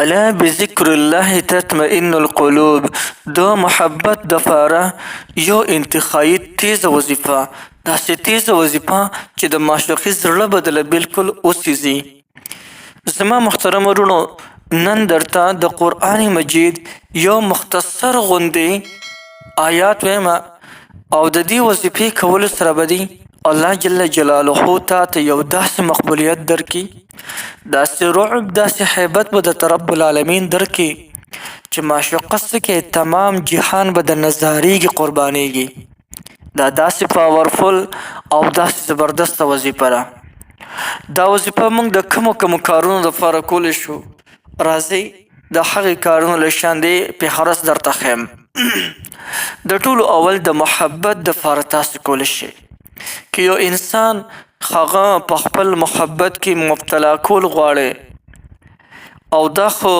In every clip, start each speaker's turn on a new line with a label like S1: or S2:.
S1: الا بذکر الله تطمئن القلوب د محبت دپاره یو انتخابي تیزه وظیفه، داسې تیزه وظیفه چې د معشوقي زړه به بالکل وسوځي. زما محترم ورونو، نن درته د قرآن مجید یو مختصر غوندې آیات وایم او د دې وظیفې کولو سره به دی الله جل جلاله ته یو داسې مقبولیت درکړي، داسې رعب، داسې هیبت به د رب العالمین درکړي چې معشوقه څه کې تمام جهان به د نظارېږي، قربانېږي. دا داسې پاورفل او داسې زبردسته وظیفه ده. دا وظیفه موږ د کومو کارونو لپاره کولی شو. راځئ د هغې کارونو له شاندې فهرست درته ښیم. د ټولو اول د محبت دپاره تاسو کولی شئ که یو انسان هغه په خپل محبت کې مبتلا کول غواړي، او دا خو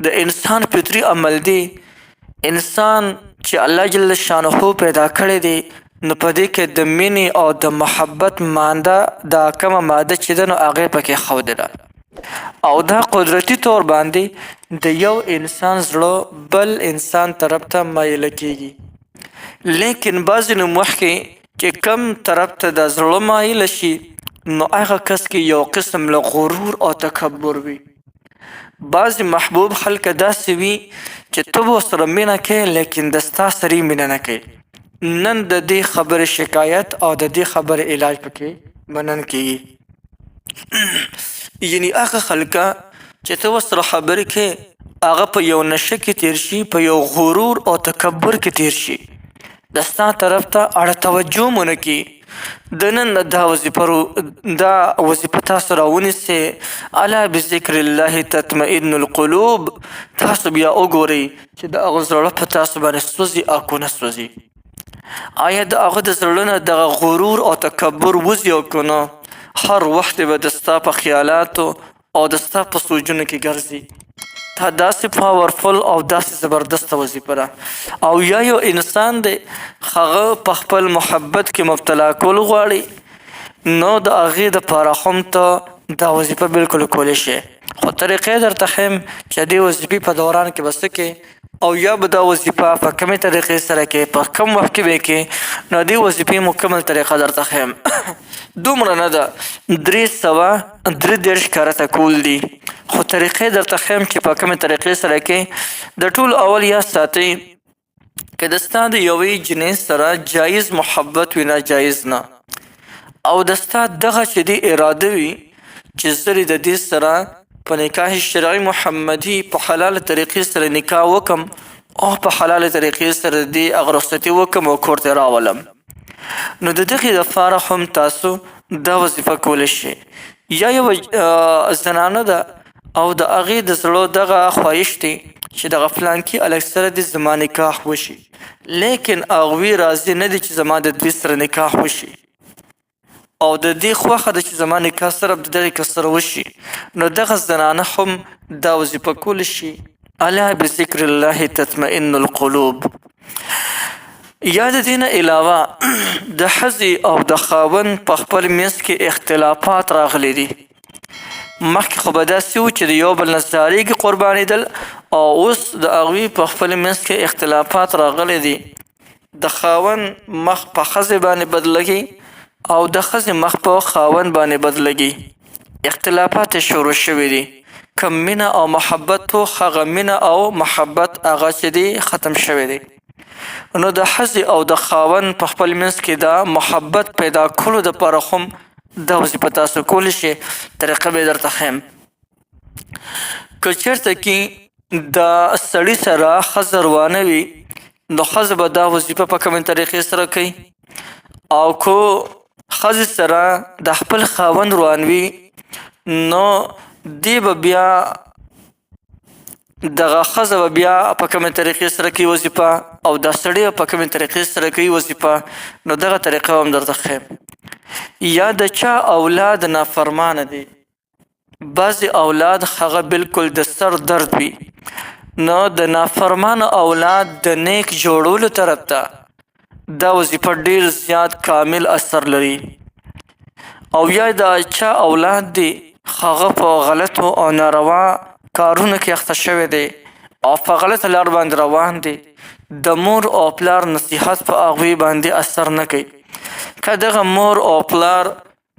S1: د انسان فطري عمل دی. انسان چې الله جل شانه پیدا کړی دی، نو په دې کې د مینې او د محبت مانده، دا کومه ماده چې ده نو هغې پکې ښودله، او دا قدرتي طور باندې د یو انسان زړه بل انسان طرف ته مایله کیږي. لیکن بعضې نو مخکې چې کم طرف ته د زړه مایله شي، نو هغه کس کې یو قسم له غرور او تکبر وي. بعضې محبوب خلک داسې وي چې ته به ورسره مینه کوې، لیکن د ستا سره یې مینه نه کوي. نن د دې خبرې شکایت او د دې خبرې علاج پکې منن کیږي. یعنی هغه خلکه چې ته ورسره خبرې کوې، هغه په یو نشه کې تیر شي، په یو غرور او تکبر کې تیر شي، د ستا طرف ته اړه توجه مو نه کړي. د نن دا وظیفه تاسو راونیسئ، الا بذکر الله تطمئن القلوب. تاسو بیا وګورئ چې د هغه زړه په تاسو باندې سوځي او که نه سوځي. آیا د هغه د زړه نه دغه غرور او تکبر وځي او که نه؟ هر وخت به د ستا په خیالاتو او د ستا په سوچونو کې ګرځي. دا داسې پاورفل او داسې زبردسته وظیفه ده. او یا یو انسان دی هغه په خپل محبت کې مبتلا کول غواړي، نو د هغې دپاره هم ته دا وظیفه بالکل کولی شي. خو طریقې درته ښیم چې دې وظیفې په دوران کې به څه کې، او یا به دا وظیفه په کومې طریقې سره کې، په کوم وخت کې به کې. نو دې وظیفې مکمل طریقه درته ښیم. دومره نه ده، 333 کارته کول دي، خو طریقې درته ښیم چې په کومې طریقې سره کې. د ټول اول یاد ساتئ که د ستا د یوې جنۍ سره جایز محبت وي، ناجایز نه، او د ستا دغه چې دې اراده وي چې زه د دې سره په نکاح شرعي محمدي په حلاله طریقې سره نکاح وکم، او په حلاله طریقې سره دې هغه رخصتي وکم او کور ته راولم، نو د دغې دپاره هم تاسو دا وظیفه کولی شئ. یا یو زنانه ده او د هغې د زړه دغه خواهش دی چې دغه فلانکي هلک سره دې زما نکاح وشي، لیکن هغوی راضي نه دي چې زما د دوی سره نکاح وشي، او د دې خوښه ده چې زما نکاح صرف د دغې کس سره وشي. نو دغه زنانه هم دا وظیفه کولی شي، الا بذکر الله تطمئن القلوب. یا د دې نه علاوه د ښځې او د خاوند په خپل منځ کې اختلافات راغلي دي. مخکې خو به داسې و چې د یو بل نه زارېږي، قربانېدل، او اوس د هغوی په خپل منځ کې اختلافات راغلي دي. د خاوند مخ په ښځې باندې بدلږي او د ښځې مخ په خاوند باندې بدلږي. اختلافات شروع شوي دي. کم مینه او محبت و، هغه مینه او محبت هغه چې دی ختم شوی دی. نو د ښځې او د خاوند په خپل منځ کې دا محبت پیدا کولو دپاره هم دا وظیفه تاسو کولی شئ. طریقه به یې درته ښیم. که چېرته کې د سړي سره ښځه روانه وي، نو ښځه به دا وظیفه په کومې طریقې سره کوي، او که ښځې سره د خپل خاوند روان وي، نو دی به بیا دغه ښځه به بیا په کومې طریقې سره کوي وظیفه، او دا سړی په کومې طریقې سره کوي وظیفه. نو دغه طریقه هم درته ښیم. یا د چا اولاد نافرمانه دی، بعضې اولاد هغه بالکل د سر درد وي، نو د نافرمانه اولاد د نیک جوړولو طرف ته دا وظیفه ډیر زیات کامل اثر لري. او یا د چا اولاد دی هغه په غلطو او ناروا کارونو کې اخته شوی دی او په غلطه لار باندې روان دی، د مور او پلار نصیحت په هغوی باندې اثر نه کوي. که دغه مور او پلار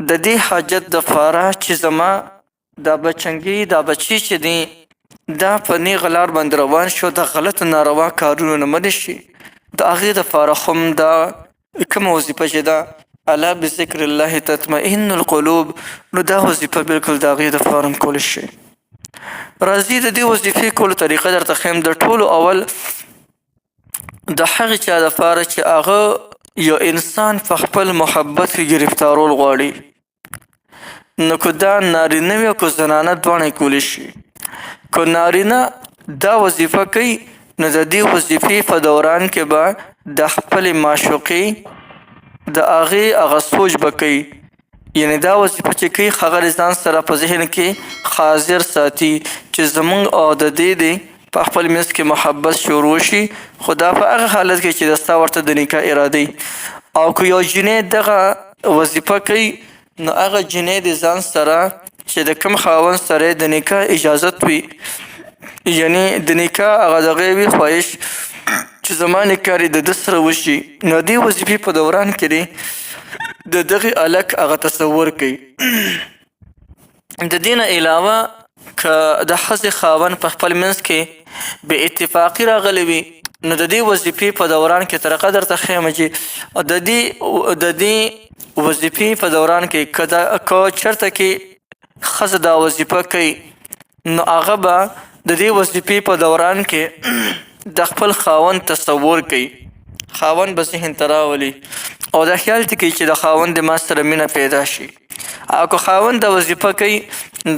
S1: د دې حاجت دپاره چې زما دا بچنګي دا بچی چې دی دا په نیغه لار باندې روان شو، د غلطو ناروا کارونو نه منع شي، د هغې دپاره خو هم دا کومه وظیفه چې ده الا بذکر الله تطمئن القلوب، نو دا وظیفه بالکل د هغې دپاره هم کولی شي. راځي د دې وظیفې کولو طریقه درته ښیم. د ټولو اول د هغې چا دپاره چې هغه یو انسان په خپل محبت کې ګرفتارول غواړي، نو که دا نارینه وي او که زنانه دواړه یې کولی شي. که نارینه دا وظیفه کوي نو د دې وظیفې په دوران کې به د خپلې معشوقې د هغې هغه سوچ به کوي، یعنې دا وظیفه چې کوي هغه ځان سره په ذهن کې حاضر ساتي چې زمونږ او د دې دی په خپل منځ کې محبت شروع شي، خو دا په هغه حالت کې چې دستا ورته د نکاح اراده وي. او که یو جنۍ دغه وظیفه کوي نو هغه جنۍ د ځان سره چې د کوم خاوند سره د نکاح اجازت وي، یعنی د نکاح هغه دغه وي خواهش چې زما نکاح د ده سره وشي، نو دې وظیفې په دوران کې دی د دغې الک هغه تصور کوي. د دې نه علاوه که د ښځې خاوند په خپل منځ کې بې اتفاقي راغلی وي، نو د دې وظیفې په دوران کې طریقه درته ښیم چې د دې وظیفې په دوران کې که چېرته کې ښځه دا وظیفه کوي نو هغه به د دې وظیفې په دوران کې د خپل خاوند تصور کوي، خاوند به ذهن ته راولي او دا خیال ته کوي چې د خاوند د ما سره مینه پیدا شي. او که خاوند دا وظیفه کوي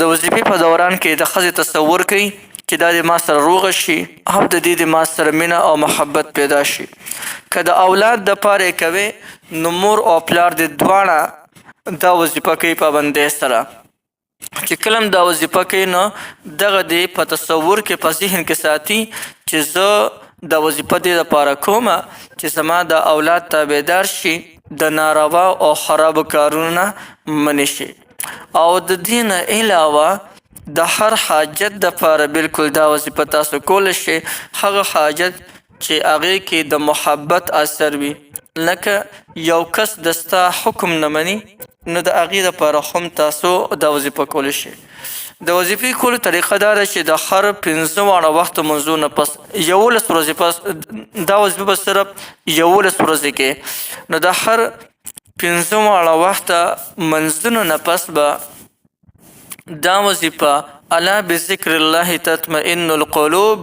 S1: د وظیفې په دوران کې د ښځې تصور کوي چې دا د ما سره روغه شي او د دې د ما سره مینه او محبت پیدا شي. که د اولاد دپاره یې کوي نو مور او پلار د دواړه دا وظیفه کوي پابندۍ سره، چې کله هم دا وظیفه کوي نو دغه دی په تصور کې په ذهن کې ساتي چې زه دا وظیفه دې دپاره کومه چې زما د اولاد تابعدار شي، د ناروا او خرابو کارونو نه منع شي. او د دې نه علاوه د هر حاجت دپاره بالکل دا وظیفه تاسو کولی شئ، هغه حاجت چې هغې کې د محبت اثر وي، لکه یو کس دستا حکم نه مني نو د هغې دپاره هم تاسو دا وظیفه کولی شئ. د وظیفې کولو طریقه دا ده چې د هر 15 واړه وخته منځو نه پس 11 ورځې پس دا وظیفه به صرف 11 ورځې کې، نو د هر 15 واړه وخته منځونو نه پس به دا وظیفه الا بذکر الله تطمئن القلوب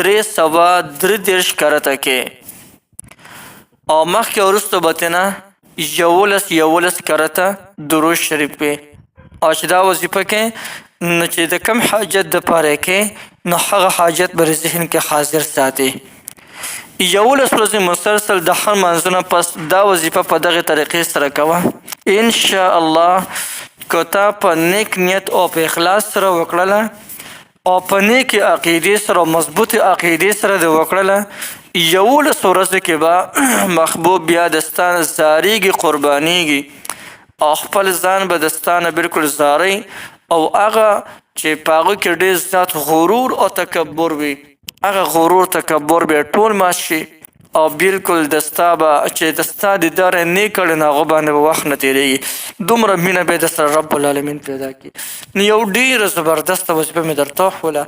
S1: 333 کرته کې او مخکې وروسته به ترنه 11 کرته درود شریف پې او چې دا وظیفه کې نو چې د کم حاجت دپاره کې نو هغه حاجت به ذهن کې حاضر ساتي. 11 ورځې مسلسل د هر منځونه پس دا وظیفه په دغه طریقې سره کوه، انشاء الله که تا په نیک نیت او په اخلاص سره وکړله او په نیکې عقیدې سره او مضبوطې عقیدې سره د وکړله 11 ورځې کې به محبوب بیا دستانه زاریږي، قربانیږي او خپل ځان به دستانه بالکل زاری او هغه چې په هغه کې ډېر زیات غرور او تکبر وي، هغه غرور تکبر به ټول مات شي او بالکل دستا به چې دستا دیدار یې نه کړی نو هغه باندې به وخت نه تېرېږي، دومره مینه به یې در سره رب العالمین پیدا کړي. نو یو ډېره زبردسته وظیفه مې درته وښوله،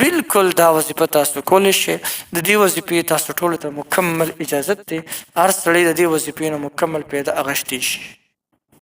S1: بالکل دا وظیفه تاسو کولی شئ. د دې وظیفې تاسو ټولو ته مکمل اجازت دی، هر سړی د دې وظیفې نه مکمل پیدا اخیستی شي.